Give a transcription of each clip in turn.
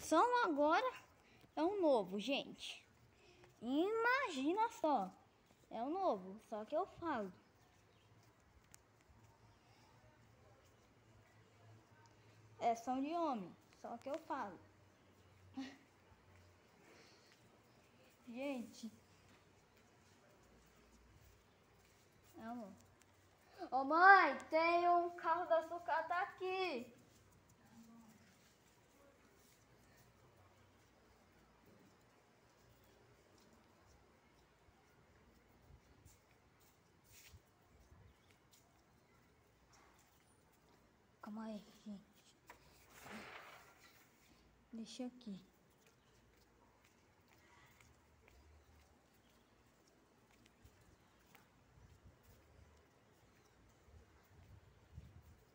som agora é um novo, gente. Imagina só. É um novo, só que eu falo. É som de homem, só que eu falo. Gente. É um novo. Ô mãe, tem um carro da sucata aqui. Calma aí, gente. Deixa aqui.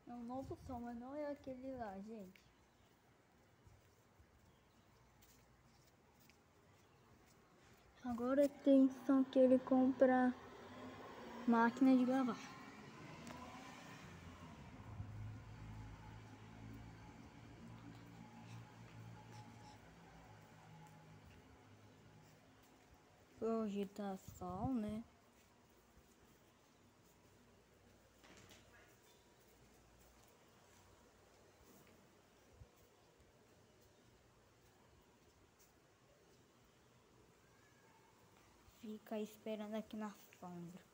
É um novo som, mas não é aquele lá, gente. Agora tem som que ele compra máquina de lavar. Hoje tá sol, né? Fica esperando aqui na sombra.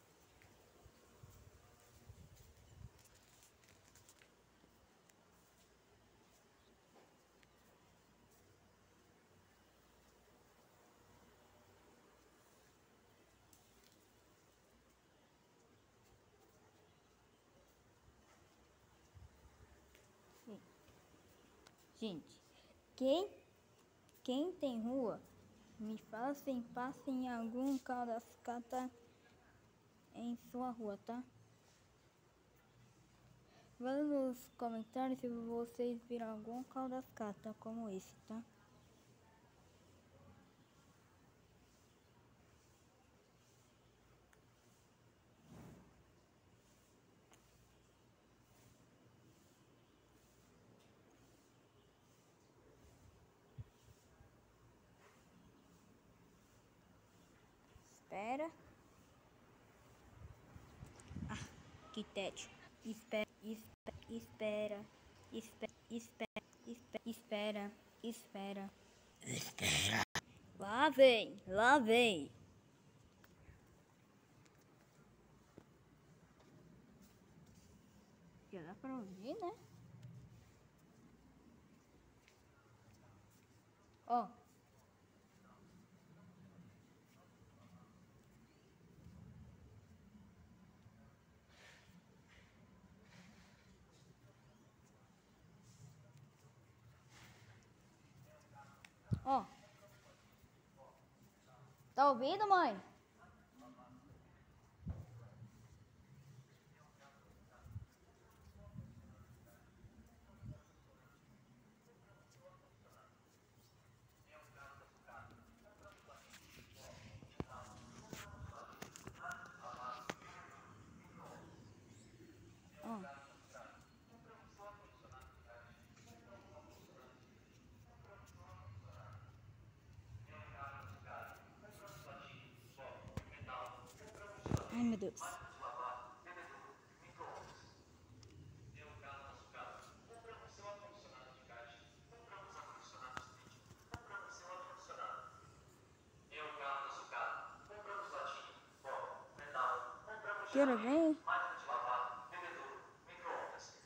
Gente, quem tem rua, me fala se passa em algum carro da sucata em sua rua, tá? Fala nos comentários se vocês viram algum carro da sucata como esse, tá? Espera. Ah, que tédio. Espera. Lá vem. Já dá pra ouvir, né? Ó. Ó. Tá ouvindo, mãe? Ó. Ai, meu Deus. Que hora vem? Máquina de lavar, bebedouro, micro-ondas.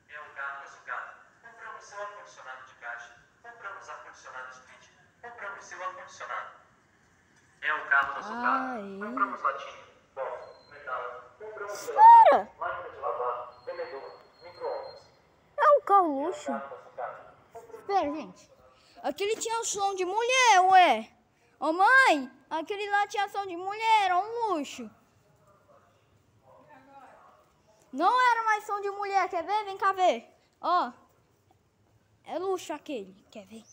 É o carro da sucata. Compramos seu ar-condicionado de caixa. Compramos ar-condicionado split. Compramos seu ar-condicionado. É o carro da sucata. Compramos latinha, pó, metal. Compramos seu Espera! máquina de lavar, bebedouro, micro-ondas. É um carro É o luxo. carro da sucata. Espera, gente. Aquele tinha som de mulher, ué. Ô mãe, aquele lá tinha som de mulher, era um luxo. Não era mais som de mulher, quer ver? Vem cá ver. Ó, é luxo aquele, quer ver?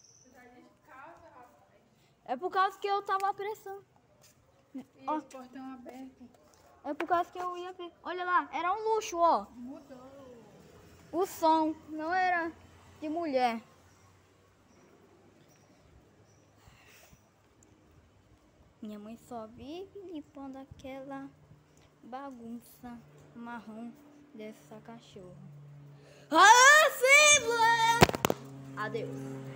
É por causa que eu tava pressando. Ó, Portão aberto. é por causa que eu ia ver. Olha lá, era um luxo, ó. Mudou. O som não era de mulher. Minha mãe só vive limpando aquela bagunça marrom dessa cachorra. Adeus.